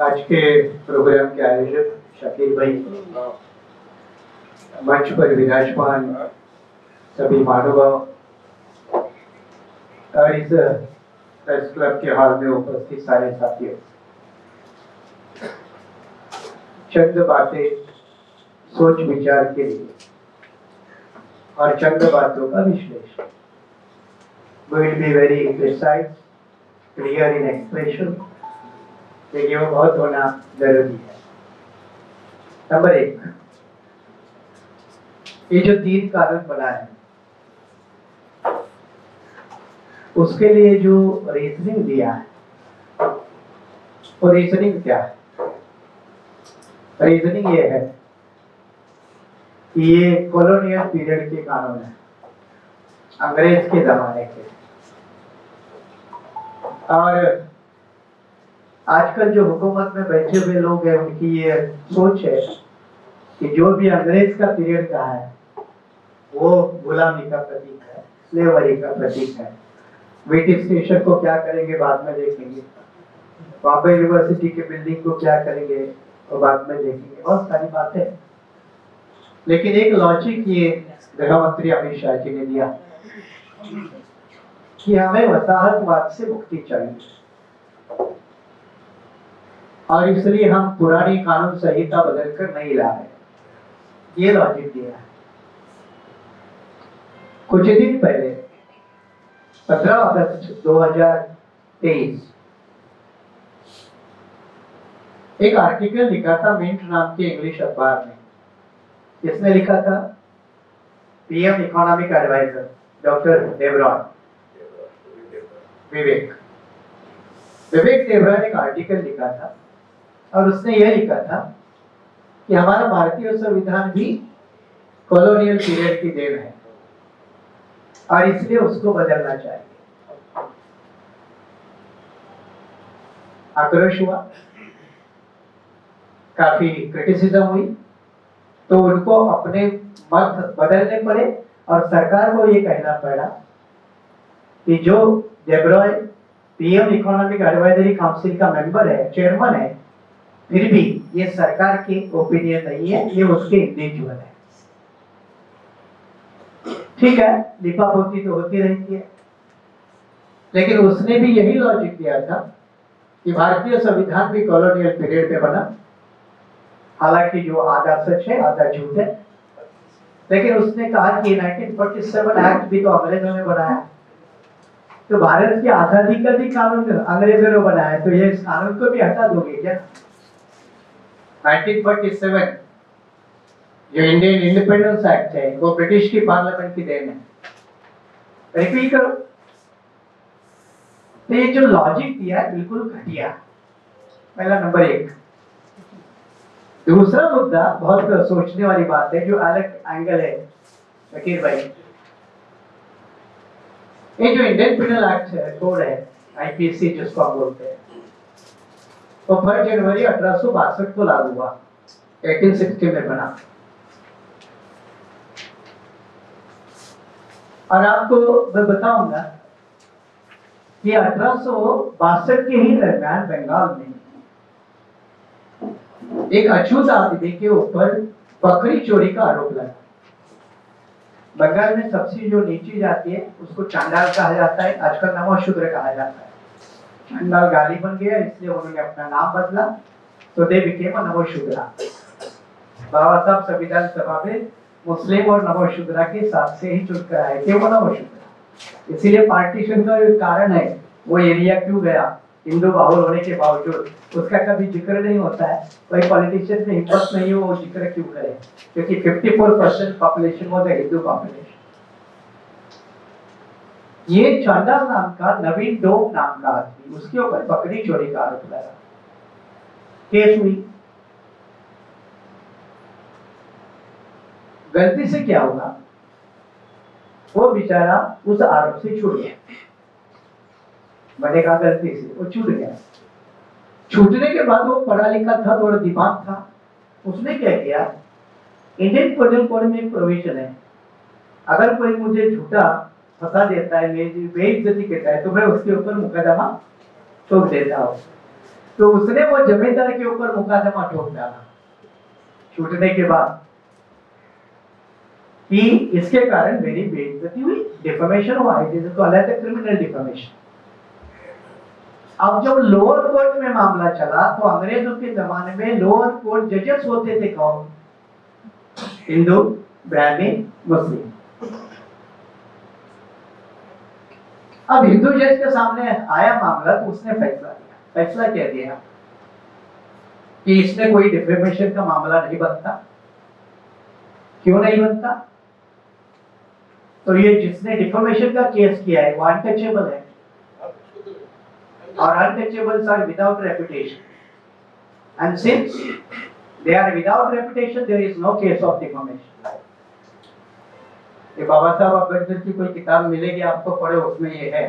आज के प्रोग्राम के आयोजक शकील भाई, मंच पर विराजमान सभी महानुभाव और इस प्रेस क्लब के हॉल में उपस्थित सारे साथियों, चंद बातें सोच विचार के लिए और चंद बातों का विश्लेषण। We will be very precise, clear in expression, लेकिन वो बहुत होना जरूरी है। नंबर 1, ये जो 3 कानून बना है उसके लिए जो रीजनिंग दिया है, वो रीजनिंग क्या है? रीजनिंग ये है कि ये कॉलोनियल पीरियड के कानून है, अंग्रेज के जमाने के। और आजकल जो हुकूमत में बैठे हुए लोग हैं उनकी ये सोच है कि जो भी अंग्रेज का पीरियड का है वो गुलामी का प्रतीक है, स्लेवरी का प्रतीक है। ब्रिटिश स्टेशन को क्या करेंगे बाद में देखेंगे, बॉम्बे यूनिवर्सिटी के बिल्डिंग को क्या करेंगे वो बाद में देखेंगे, बहुत सारी बातें। लेकिन एक लॉजिक ये गृह मंत्री अमित शाह जी ने दिया कि हमें वसाहतवाद से मुक्ति चाहिए और इसलिए हम पुरानी कानून संहिता बदलकर नहीं ला रहे, ये लॉजिक दिया है। कुछ दिन पहले 15 अगस्त 2023 एक आर्टिकल लिखा था मिंट नाम के इंग्लिश अखबार में। किसने लिखा था? PM economic adviser doctor Debroy, Bibek Debroy ने एक आर्टिकल लिखा था और उसने यह लिखा था कि हमारा भारतीय संविधान भी कॉलोनियल पीरियड की देन है और इसलिए उसको बदलना चाहिए। आक्रोश हुआ, काफी क्रिटिसिज्म हुई, तो उनको अपने मत बदलने पड़े और सरकार को ये कहना पड़ा कि जो Debroy PM economic advisory council का मेंबर है, चेयरमैन है, फिर भी ये सरकार की ओपिनियन नहीं है, ये उसके इंडिविजुअल है। ठीक है, लिपापोती तो होती रहती है, लेकिन उसने भी यही लॉजिक दिया था कि भारतीय संविधान भी कॉलोनियल पीरियड में बना। हालांकि जो आधा सच है आधा झूठ है, लेकिन उसने कहा कि 1947 एक्ट भी तो अंग्रेजों ने बनाया, तो भारत की आजादी का भी कानून अंग्रेजों ने बनाया, तो ये इस कानून को भी हटा दोगे क्या? 1947 जो इंडियन इंडिपेंडेंस एक्ट है वो ब्रिटिश की पार्लियामेंट की देन है। रिपीट करो, तो ये जो लॉजिक दिया है बिल्कुल घटिया। पहला नंबर 1। दूसरा मुद्दा बहुत सोचने वाली बात है, जो अलग एंगल है शकील भाई। ये जो इंडियन पिनल एक्ट है, कोड है, आईपीसी जिसको हम बोलते हैं, वो 1 जनवरी 1862 को लागू हुआ, 1860 में बना। और आपको मैं बताऊंगा कि 1862 के ही दरमियान बंगाल में एक अछूत आदमी के ऊपर बकरी चोरी का आरोप लगा। बंगाल में सबसे जो नीची जाति है उसको चांडाल कहा जाता है, आजकल नमोशूद्र कहा जाता है। चांडाल गाली बन गया, इसलिए उन्होंने अपना नाम बदला, तो दे बिकेम नमोशूद्रा। बाबा साहब संविधान सभा में मुस्लिम और नमोशूद्रा के साथ से ही चुन कर आए थे वो नमोशूद्रा। इसीलिए पार्टीशन का जो कारण है वो एरिया क्यों गया, हिंदू बाहुल होने के बावजूद उसका कभी जिक्र नहीं होता है। वही पॉलिटिशियन में हिम्मत नहीं हो वो जिक्र क्यों करे, क्योंकि 54% पॉपुलेशन वो हिंदू पॉपुलेशन। ये चांडाल नाम का नवीन डोम नाम का आदमी, उसके ऊपर बकरी चोरी का आरोप लगा, केस हुई। गलती से क्या हुआ, वो बेचारा उस आरोप से छूट गया। मैंने कहा गलती से वो छूट गया। छूटने के बाद वो पढ़ा लिखा था, थोड़ा दिमाग था, उसने क्या किया, इंडियन पेनल कोड में एक प्रोविजन है, अगर कोई मुझे झूठा फंसा देता है, मेरी बेइज्जती करता है, तो मैं उसके ऊपर मुकदमा ठोक देता हूँ। तो उसने वो जमींदार के ऊपर मुकदमा ठोक डाला छूटने के बाद कि इसके कारण मेरी बेइज्जती हुई, डिफेमेशन हुआ, it is called as criminal defamation. अब जब लोअर कोर्ट में मामला चला तो अंग्रेजों के जमाने में लोअर कोर्ट जजेस होते थे कौन? हिंदू, ब्राह्मण, मुस्लिम। अब हिंदू जज के सामने आया मामला तो उसने फैसला कह दिया कि इसमें कोई डिफेमेशन का मामला नहीं बनता। क्यों नहीं बनता? तो ये जिसने डिफेमेशन का केस किया है वो अनटचेबल है, और untouchables are without reputation, and since they are without reputation there is no case of defamation। ये बाबा साहब अम्बेडकर की कोई किताब मिलेगी आपको पढ़े, उसमें ये है।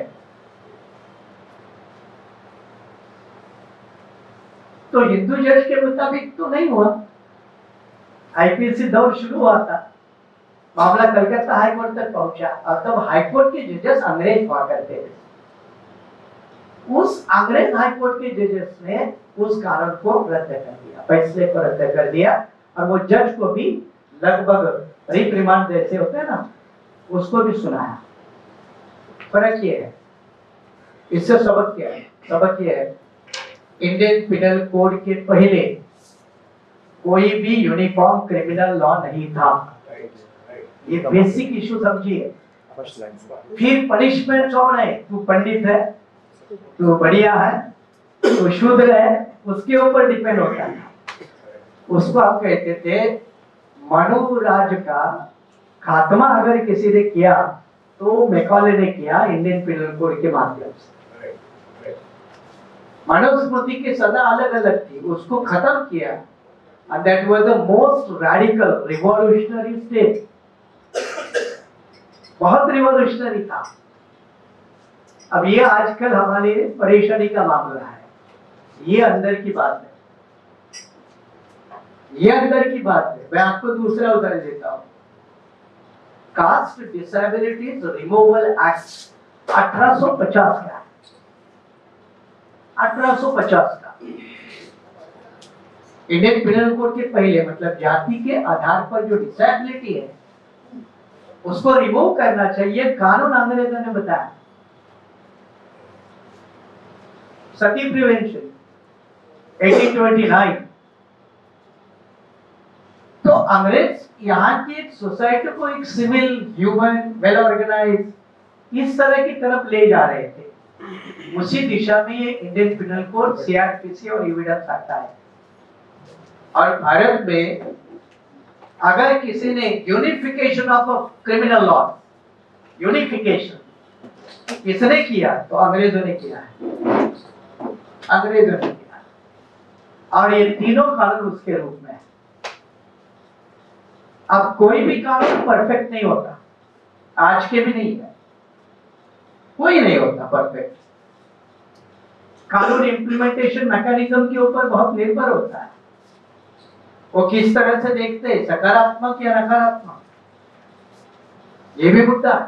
तो हिंदू जज के मुताबिक तो नहीं हुआ, आईपीसी दौर शुरू हुआ था, मामला कलकत्ता हाईकोर्ट तक पहुंचा, और तब हाईकोर्ट के जजेस अंग्रेज हुआ करते थे। उस अंग्रेज हाईकोर्ट के जजेस ने उस कानून को रद्द कर दिया, फैसले को रद्द कर दिया, और वो जज को भी लगभग रिप्रिमांड जैसे होते हैं ना, उसको भी सुनाया। फर्क ये है, इससे सबक क्या है? सबक ये है, इंडियन पिनल कोड के पहले कोई भी यूनिफॉर्म क्रिमिनल लॉ नहीं था। ये बेसिक इशू समझिए। फिर पनिशमेंट कौन है? तू पंडित है, तो बढ़िया है, तो शूद्र है, उसके ऊपर डिपेंड होता है। उसको आप कहते थे मनु राज का खात्मा अगर किसी ने किया तो मैकॉले ने किया इंडियन पिनल कोड के माध्यम से। मनुस्मृति की सजा अलग अलग थी, उसको खत्म किया, and that was the most radical revolutionary step। बहुत रिवॉल्यूशनरी था। अब ये आजकल हमारे परेशानी का मामला है, ये अंदर की बात है, ये अंदर की बात है। मैं आपको दूसरा उदाहरण देता हूं, कास्ट डिसेबिलिटीज रिमूवल एक्ट 1850 का, 1850 का इंडियन पिनल कोड के पहले, मतलब जाति के आधार पर जो डिसेबिलिटी है उसको रिमूव करना चाहिए, कानून अंग्रेजों ने बताया। सती प्रिवेंशन 1829। तो अंग्रेज यहाँ की एक सोसाइटी को एक सिविल, ह्यूमन, वेल ऑर्गेनाइज इस तरह की तरफ ले जा रहे थे। उसी दिशा में ये इंडियन पिनल कोड, सीआरपीसी और एविडेंस आता है। और भारत में अगर किसी ने unification of criminal law, unification किसने किया? तो अंग्रेजों ने किया है, अंग्रेजों ने किया। और ये तीनों कानून उसके रूप में है। अब कोई भी कानून परफेक्ट नहीं होता, आज के भी नहीं है, कोई नहीं होता परफेक्ट। कानून इम्प्लीमेंटेशन मैकेनिज्म के ऊपर बहुत निर्भर होता है, वो किस तरह से देखते हैं, सकारात्मक या नकारात्मक, ये भी मुद्दा है।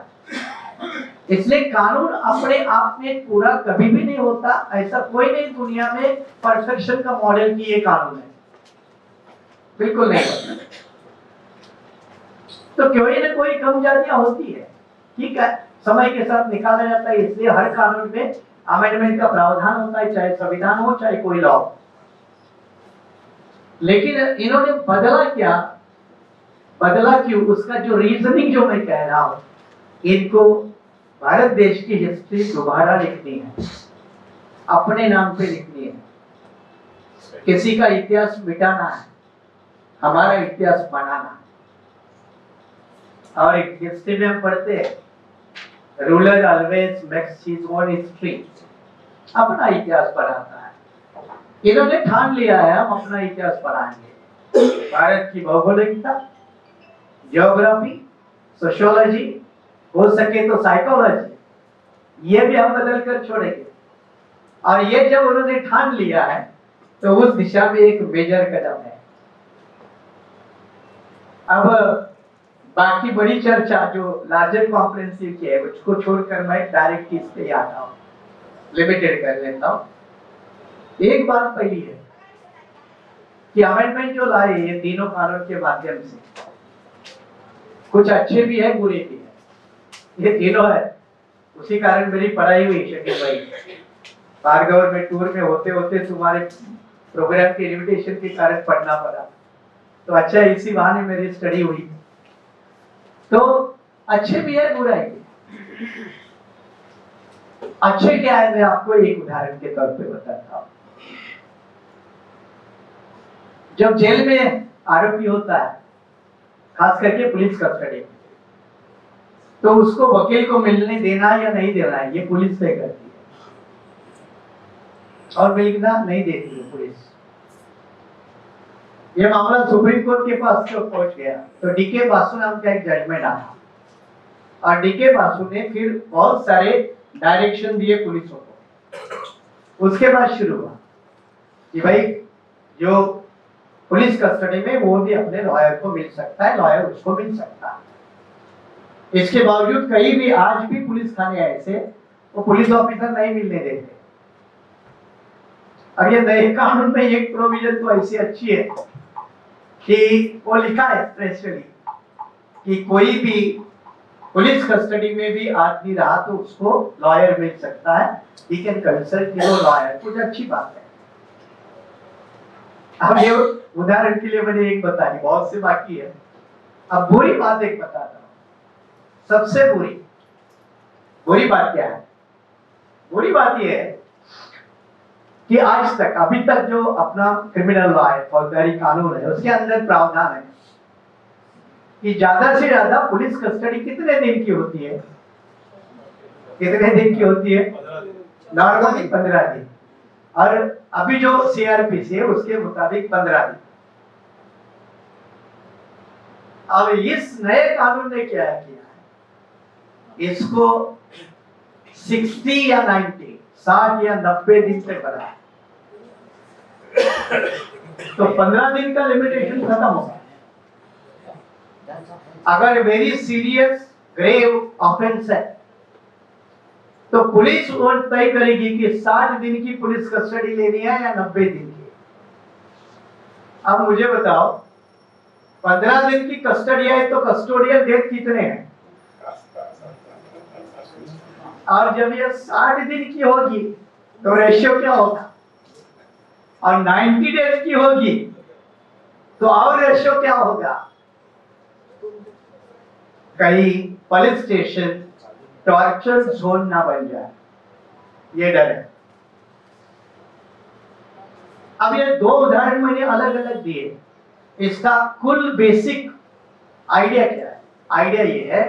इसलिए कानून अपने आप में पूरा कभी भी नहीं होता, ऐसा कोई नहीं दुनिया में परफेक्शन का मॉडल की ये कानून है, बिल्कुल नहीं होता। तो कोई ना कोई कम जातियां होती है, ठीक है, समय के साथ निकाला जाता है। इसलिए हर कानून में अमेंडमेंट का प्रावधान होता है, चाहे संविधान हो चाहे कोई लॉ। लेकिन इन्होंने बदला क्या, बदला क्यों, उसका जो रीजनिंग जो मैं कह रहा हूं, इनको भारत देश की हिस्ट्री दोबारा लिखनी है, अपने नाम पे लिखनी है। किसी का इतिहास मिटाना है, हमारा इतिहास बनाना। और एक हिस्ट्री में हम पढ़ते हैं, ruler always makes his own history, अपना इतिहास पढ़ाता है। इन्होंने ठान लिया है हम अपना इतिहास पढ़ाएंगे। भारत की भौगोलिकता, ज्योग्राफी, सोशियोलॉजी, हो सके तो साइकोलॉजी, ये भी हम बदल कर छोड़ेंगे। और ये जब उन्होंने ठान लिया है तो उस दिशा में एक मेजर कदम है। अब बाकी बड़ी चर्चा जो लार्जर कॉम्प्रिहेंसिव की है उसको छोड़कर मैं डायरेक्ट इस पे आता हूँ, लिमिटेड कर लेता हूँ। एक बात पहली है कि अमेंडमेंट जो लाए ये तीनों कानून के माध्यम से, कुछ अच्छे भी है बुरे भी है, ये तीनों है। उसी कारण मेरी पढ़ाई हुई शकील भाई, बाहर गवर्नमेंट टूर में होते होते तुम्हारे प्रोग्राम के इनविटेशन के कारण पढ़ना पड़ा, तो अच्छा इसी बहाने मेरी स्टडी हुई। तो अच्छे भी है बुराई भी। अच्छे क्या है मैं आपको एक उदाहरण के तौर पे बताता हूं। जब जेल में आरोपी होता है, खास करके पुलिस कस्टडी में, तो उसको वकील को मिलने देना या नहीं देना है ये पुलिस तय करती है, और मिलना नहीं देती है पुलिस। ये मामला सुप्रीम कोर्ट के पास जो पहुंच गया, तो डीके बासु नाम का एक जजमेंट आया, और डीके बासु ने फिर बहुत सारे डायरेक्शन दिए पुलिसों को। उसके बाद शुरू हुआ कि भाई जो पुलिस कस्टडी में वो भी अपने लॉयर को मिल सकता है, लॉयर उसको मिल सकता है। इसके बावजूद कहीं भी आज भी पुलिस थाने ऐसे वो पुलिस ऑफिसर नहीं मिलने देते। अब ये नए कानून में एक प्रोविजन तो ऐसी अच्छी है कि वो लिखा है स्पेशली कि कोई भी पुलिस कस्टडी में भी आदमी रहा तो उसको लॉयर मिल सकता है, he can consult your lawyer. कुछ अच्छी बात है। अब ये उदाहरण के लिए मैंने एक बताई, बहुत से बाकी है। अब बुरी बात एक बताता हूं। सबसे बुरी बात क्या है? बुरी बात ये है कि आज तक अभी तक जो अपना क्रिमिनल लॉ है, फौजदारी कानून है, उसके अंदर प्रावधान है कि ज्यादा से ज्यादा पुलिस कस्टडी कितने दिन की होती है? कितने दिन की होती है? नॉर्मली 15 दिन, और अभी जो सीआरपीसी है उसके मुताबिक 15 दिन। अब इस नए कानून ने क्या किया है, इसको 60 या 90, 60 या 90 दिन से बढ़ाया। तो 15 दिन का लिमिटेशन खत्म हो गया। अगर वेरी सीरियस ग्रेव ऑफेंस है तो पुलिस वो तय करेगी कि 60 दिन की पुलिस कस्टडी लेनी है या 90 दिन की। अब मुझे बताओ, 15 दिन की कस्टडी है तो कस्टोडियल डेथ कितने हैं? और जब ये 60 दिन की होगी तो रेशियो क्या होगा? और 90 डेज की होगी तो और रेशियो क्या होगा? कहीं पुलिस स्टेशन टॉर्चर जोन ना बन जाए, ये डर है। अब ये दो उदाहरण मैंने अलग अलग दिए। इसका कुल बेसिक आइडिया क्या है? आइडिया ये है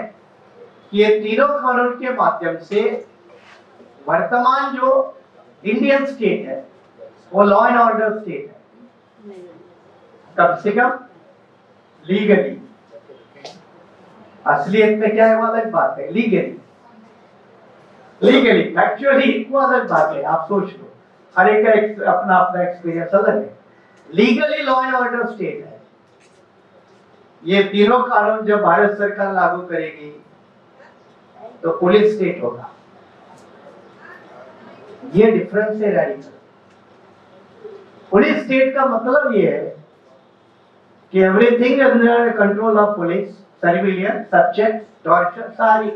कि ये तीनों कानून के माध्यम से वर्तमान जो इंडियन स्टेट है वो लॉ एंड ऑर्डर स्टेट है, कम से कम लीगली। असलियत में क्या है वो अलग बात है। लीगली एक्चुअली वो अलग बात है। आप सोच लो, हर एक का अपना अपना एक्सपीरियंस अलग है। Legally law and order state है। ये तीनों कानून जब भारत सरकार लागू करेगी तो पुलिस स्टेट होगा। ये डिफरेंस है रेडिकल। पुलिस स्टेट का मतलब ये है कि everything under control of police, surveillance, subject, torture, सारी।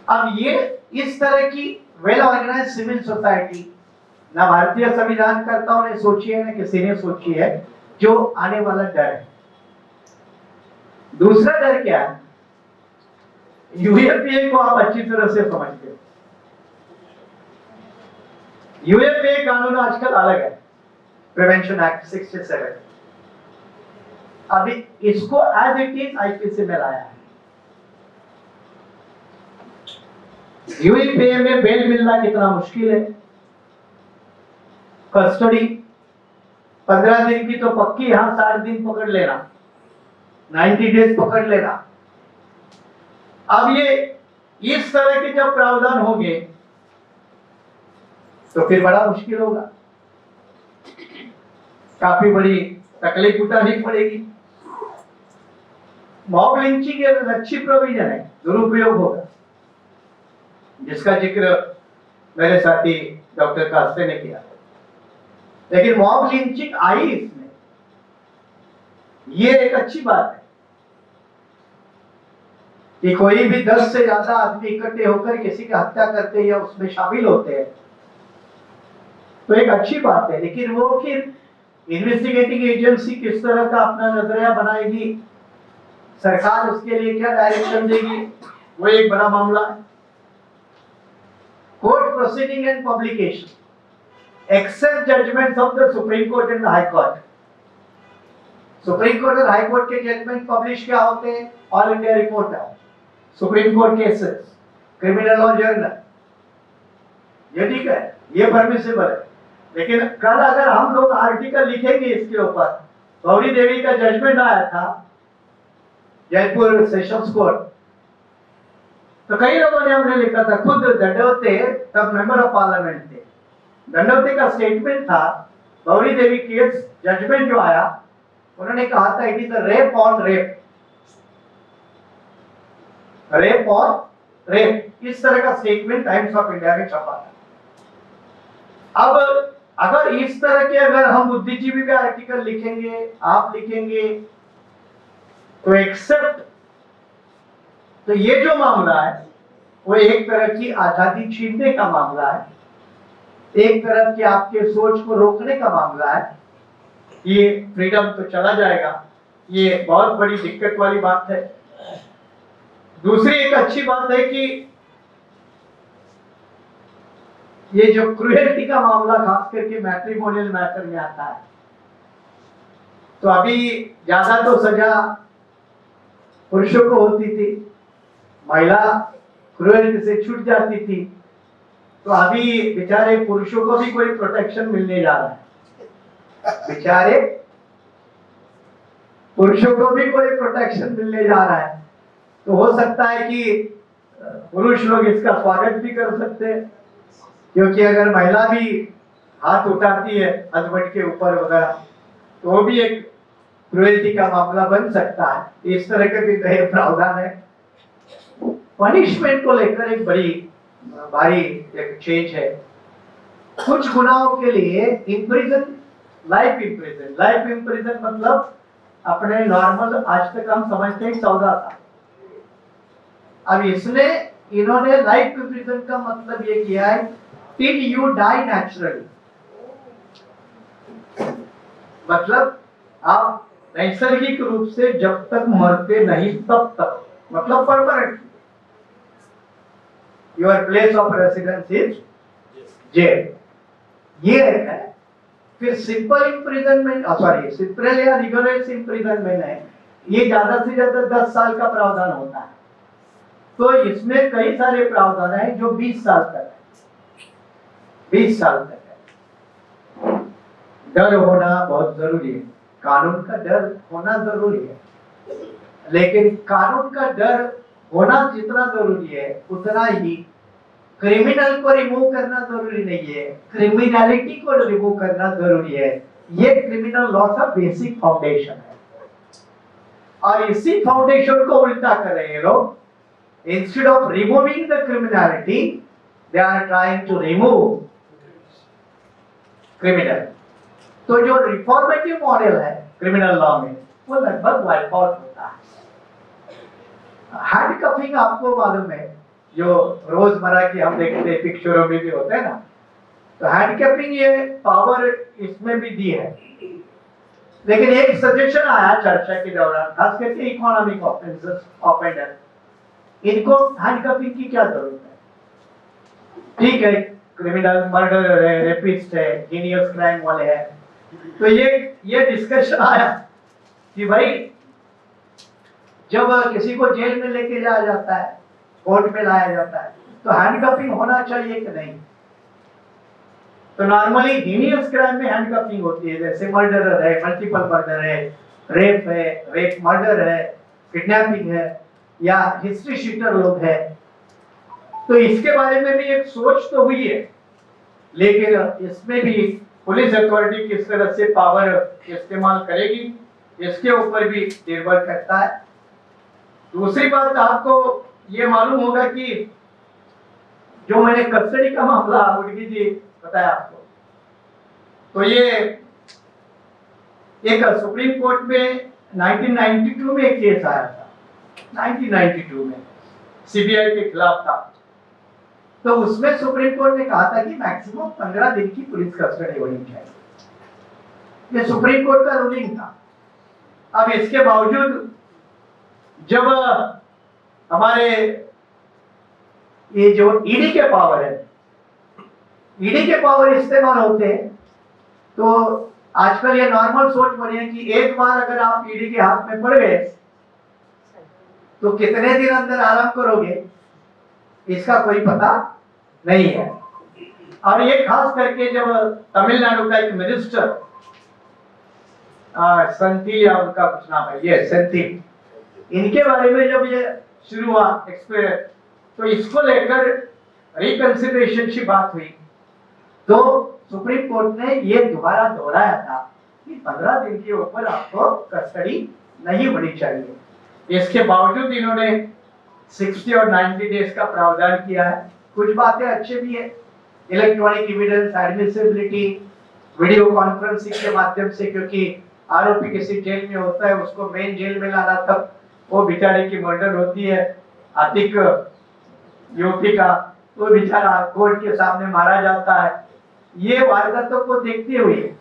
अब ये इस तरह की वेल ऑर्गेनाइज सिविल सोसाइटी ना भारतीय संविधान कर्ताओं ने सोची है, ना किसी ने सोची है, जो आने वाला डर है। दूसरा डर क्या है? यूएपीए को आप अच्छी तरह से समझते हो। यूएपीए कानून आजकल अलग है, प्रिवेंशन एक्ट 67। अभी इसको एज इट इज आईपीसी में लाया है। यूएपीए में बेल मिलना कितना मुश्किल है। कस्टडी 15 दिन की तो पक्की, यहां 60 दिन पकड़ लेना, 90 डेज पकड़ लेना। अब ये इस तरह के जब प्रावधान होंगे तो फिर बड़ा मुश्किल होगा, काफी बड़ी तकलीफ उठानी पड़ेगी। मॉब लिंचिंग एक अच्छी प्रोविजन है, दुरुपयोग होगा, जिसका जिक्र मेरे साथी डॉक्टर कास्ते ने किया, लेकिन मॉब लिंचिंग आई इसमें, ये एक अच्छी बात है कि कोई भी 10 से ज्यादा आदमी इकट्ठे होकर किसी की हत्या करते हैं या उसमें शामिल होते हैं तो एक अच्छी बात है। लेकिन वो फिर इन्वेस्टिगेटिंग एजेंसी किस तरह का अपना नजरिया बनाएगी, सरकार उसके लिए क्या डायरेक्शन देगी, वो एक बड़ा मामला है। Court proceeding and publication except judgments of the supreme court and high court. Supreme court और हाई कोर्ट के जजमेंट पब्लिश क्या होते हैं? ऑल इंडिया रिपोर्ट है, supreme court cases, criminal law journal, ये ठीक है, ये परमिसिबल है। लेकिन कल अगर हम लोग आर्टिकल लिखेंगे इसके ऊपर, गौरी देवी का जजमेंट आया था जयपुर सेशंस कोर्ट, तो कई लोगों ने हमने लिखा था, खुद दंडवते तब मेंबर ऑफ पार्लियामेंट थे, दंडवते का स्टेटमेंट था गौरी देवी केस जजमेंट जो आया, उन्होंने कहा था it is a rape on rape, rape और रेप, इस तरह का स्टेटमेंट टाइम्स ऑफ इंडिया में छपा था। अब अगर इस तरह के अगर हम बुद्धिजीवी का आर्टिकल लिखेंगे, आप लिखेंगे, तो एक्सेप्ट, तो ये जो मामला है वो एक तरह की आजादी छीनने का मामला है, एक तरफ की आपके सोच को रोकने का मामला है। ये फ्रीडम तो चला जाएगा, ये बहुत बड़ी दिक्कत वाली बात है। दूसरी एक अच्छी बात है कि ये जो क्रूएल्टी का मामला खास करके मैट्रिमोनियल मैटर में आता है, तो अभी ज्यादा तो सजा पुरुषों को होती थी, महिला क्रूएल्टी से छूट जाती थी, तो अभी बेचारे पुरुषों को भी कोई प्रोटेक्शन मिलने जा रहा है, बेचारे पुरुषों को भी कोई प्रोटेक्शन मिलने जा रहा है। तो हो सकता है कि पुरुष लोग इसका स्वागत भी कर सकते हैं, क्योंकि अगर महिला भी हाथ उठाती है हस्बैंड के ऊपर वगैरह, तो वो भी एक क्रूएल्टी का मामला बन सकता है। इस तरह के भी कई प्रावधान है। पनिशमेंट को लेकर एक बड़ी भारी एक चेंज है। कुछ गुनाहों के लिए imprison, life imprison, life imprison मतलब अपने नॉर्मल आज तक हम समझते हैं 14 साल, अब इसमें इन्होंने लाइफ इम्प्रिजन का मतलब ये किया है टिल यू डाई नेचुरली, मतलब आप नैसर्गिक रूप से जब तक मरते नहीं तब तक, मतलब permanent, your place of residence is jail, ये है। फिर सिंपल इम्प्रिजनमेंट, सॉरी सिंपल या रिगोरस इम्प्रिजनमेंट है, ये ज्यादा से ज्यादा 10 साल का प्रावधान होता है। तो इसमें कई सारे प्रावधान है जो 20 साल तक है, 20 साल तक है। डर होना बहुत जरूरी है, कानून का डर होना जरूरी है, लेकिन कानून का डर होना जितना जरूरी है उतना ही क्रिमिनल को रिमूव करना जरूरी नहीं है, क्रिमिनलिटी को रिमूव करना जरूरी है। ये क्रिमिनल लॉ का बेसिक फाउंडेशन है, और इसी फाउंडेशन को उल्टा कर रहे हैं लोग। Instead of removing the criminality, they are trying to remove criminal. तो जो रिफॉर्मेटिव मॉडल है क्रिमिनल लॉ में वो लगभग वाइप आउट होता है। हैंड कफिंग आपको मालूम है, जो रोजमर्रा की हम देखते हैं पिक्चरों में भी होता है ना, तो हैंड कफिंग ये पावर इसमें भी दी है। लेकिन एक सजेशन आया चर्चा के दौरान, खास करके इकोनॉमिक ऑफेंडर, इनको हैंडकफिंग की क्या जरूरत है? ठीक है, क्रिमिनल, मर्डर है, रेपिस्ट है, हीनियस क्राइम वाले हैं, तो ये डिस्कशन आया कि भाई जब किसी को जेल में लेके जाया जाता है, कोर्ट में लाया जाता है, तो हैंडकफिंग होना चाहिए कि नहीं? तो नॉर्मली हीनियस क्राइम में हैंडकफिंग होती है, जैसे मर्डर है, मल्टीपल मर्डर है, रेप है, रेप मर्डर है, किडनैपिंग है, या हिस्ट्री शीटर लोग हैं। तो इसके बारे में भी एक सोच तो हुई है, लेकिन इसमें भी पुलिस अथॉरिटी किस तरह से पावर इस्तेमाल करेगी इसके ऊपर भी निर्भर करता है। दूसरी बात, आपको ये मालूम होगा कि जो मैंने कस्टडी का मामला उर्गी जी पता है आपको? तो ये एक सुप्रीम कोर्ट में 1992 में एक केस आया था, 1992 में सीबीआई के खिलाफ था। तो उसमें सुप्रीम कोर्ट ने कहा था कि मैक्सिमम 15 दिन की पुलिस कस्टडी होनी चाहिए। ये सुप्रीम कोर्ट का रूलिंग था। अब इसके बावजूद जब हमारे ये जो ईडी के पावर है, ईडी के पावर इस्तेमाल होते हैं, तो आजकल ये नॉर्मल सोच बनी है कि एक बार अगर आप ईडी के हाथ में पड़ गए तो कितने दिन अंदर आराम करोगे इसका कोई पता नहीं है। और ये खास करके जब तमिलनाडु का एक मिनिस्टर संथी या उनका कुछ नाम है, ये संथी, इनके बारे में जब ये शुरू हुआ एक्सपीरियंस, तो इसको लेकर रिकंसिडरेशन की बात हुई, तो सुप्रीम कोर्ट ने ये दोबारा दोहराया था कि 15 दिन के ऊपर आपको कस्टडी नहीं होनी चाहिए। इसके बावजूद इन्होंने 60 और 90 डेज का प्रावधान किया है। कुछ बातें अच्छे भी है, electronic evidence, admissibility, video conferencing के माध्यम से, क्योंकि आरोपी किसी जेल में होता है उसको मेन जेल में लाना, तब वो बेचारे की मर्डर होती है, आतिक युवती का, तो बेचारा कोर्ट के सामने मारा जाता है। ये वारदातों को देखते हुए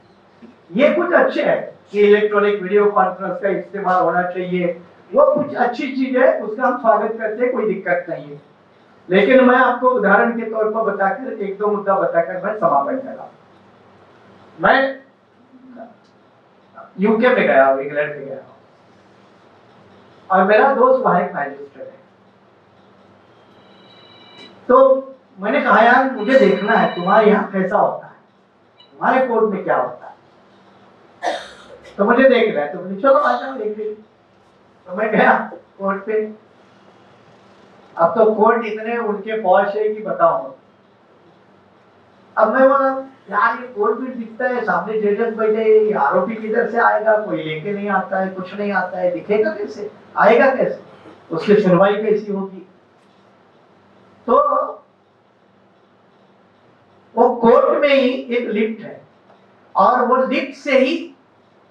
ये कुछ अच्छे है कि इलेक्ट्रॉनिक वीडियो कॉन्फ्रेंस का इस्तेमाल होना चाहिए, वो कुछ अच्छी चीज है, उसका हम स्वागत करते हैं, कोई दिक्कत नहीं है। लेकिन मैं आपको उदाहरण के तौर पर बताकर एक दो मुद्दा बताकर मैं समापन कर रहा हूं। मैं यूके में गया हूं, इंग्लैंड में गया हूं, और मेरा दोस्त वहां एक मैजिस्ट्रेट है। तो मैंने कहा यार मुझे देखना है तुम्हारे यहाँ कैसा होता है, तुम्हारे कोर्ट में क्या होता है, तो मुझे देखना है। तो मुझे चलो आ जाओ देख लीजिए। तो मैं गया कोर्ट पे। अब तो कोर्ट इतने उनके पहुंच है कि बताओ। अब मैं बोला यार ये कोर्ट भी दिखता है, सामने जजेस बैठे, आरोपी किधर से आएगा, कोई लेके नहीं आता है, कुछ नहीं आता है, दिखेगा कैसे, आएगा कैसे, उसकी सुनवाई कैसी होगी। तो वो कोर्ट में ही एक लिफ्ट है और वो लिफ्ट से ही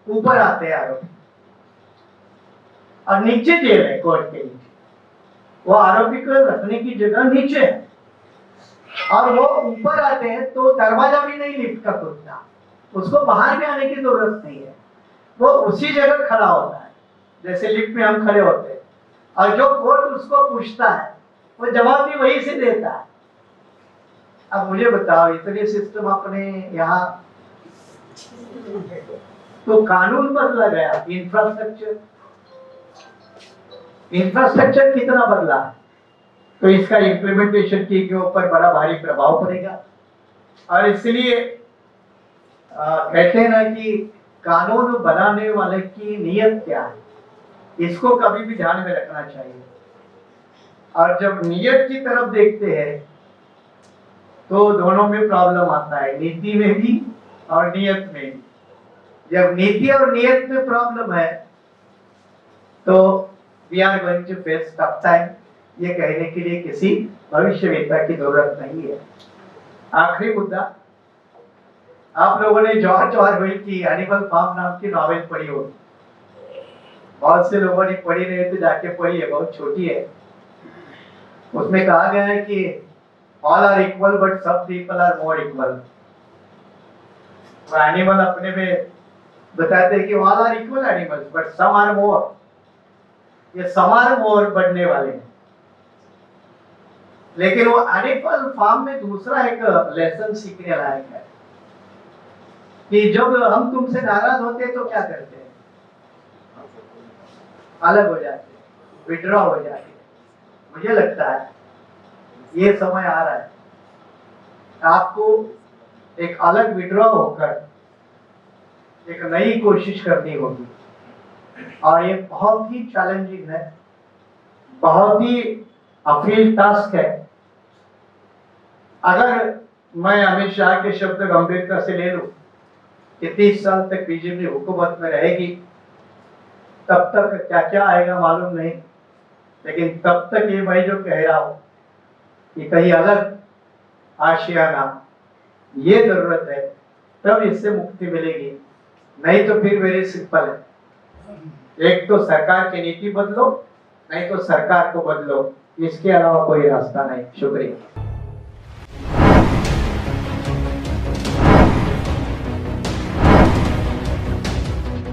ऊपर आते हैं आरोपी, और नीचे जेल है कोर्ट के नीचे, वो आरोपी को रखने की जगह नीचे है, और वो ऊपर आते हैं तो दरवाजा भी नहीं लिफ्ट का खुलता, उसको बाहर भी आने की जरूरत नहीं है, वो उसी जगह खड़ा होता है जैसे लिफ्ट में हम खड़े होते हैं, और जो कोर्ट उसको पूछता है वो जवाब भी वही से देता है। अब मुझे बताओ इतने सिस्टम अपने यहाँ, तो कानून बदला गया, इंफ्रास्ट्रक्चर कितना बदला, तो इसका इम्प्लीमेंटेशन के ऊपर बड़ा भारी प्रभाव पड़ेगा। और इसलिए कहते हैं ना कि कानून बनाने वाले की नीयत क्या है, इसको कभी भी ध्यान में रखना चाहिए। और जब नीयत की तरफ देखते हैं तो दोनों में प्रॉब्लम आता है, नीति में भी और नियत में भी। जब नीति और नियत में प्रॉब्लम है तो we are going to face tough time, ये कहने के लिए किसी भविष्यवेत्ता की जरूरत नहीं है। आखिरी मुद्दा, आप लोगों ने जॉर्ज ऑरवेल की एनिमल फार्म नाम की नॉवेल पढ़ी होगी, बहुत से लोगों ने पढ़ी नहीं तो जाके पढ़ी है, बहुत छोटी है। उसमें कहा गया है कि all are equal but some people are more equal. Animal अपने में बताते हैं कि all are equal animals but some are more, ये सम आर मोर बढ़ने वाले हैं। लेकिन वो एनिमल फार्म में दूसरा एक लेसन सीखने लायक है कि जब हम तुमसे नाराज होते हैं तो क्या करते हैं, अलग हो जाते हैं, विड्रॉ हो जाते हैं। मुझे लगता है ये समय आ रहा है आपको एक अलग विड्रॉ होकर एक नई कोशिश करनी होगी, और ये बहुत ही चैलेंजिंग है, बहुत ही अपील टास्क है। अगर मैं अमित शाह के शब्द गंभीरता से ले लूं कि 30 साल तक बीजेपी हुकूमत में रहेगी, तब तक क्या क्या आएगा मालूम नहीं, लेकिन तब तक ये मैं जो कह रहा हूं कि कहीं अलग आशियाना, ये जरूरत है, तब इससे मुक्ति मिलेगी। नहीं तो फिर वेरी सिंपल है, एक तो सरकार की नीति बदलो, नहीं तो सरकार को बदलो, इसके अलावा कोई रास्ता नहीं। शुक्रिया।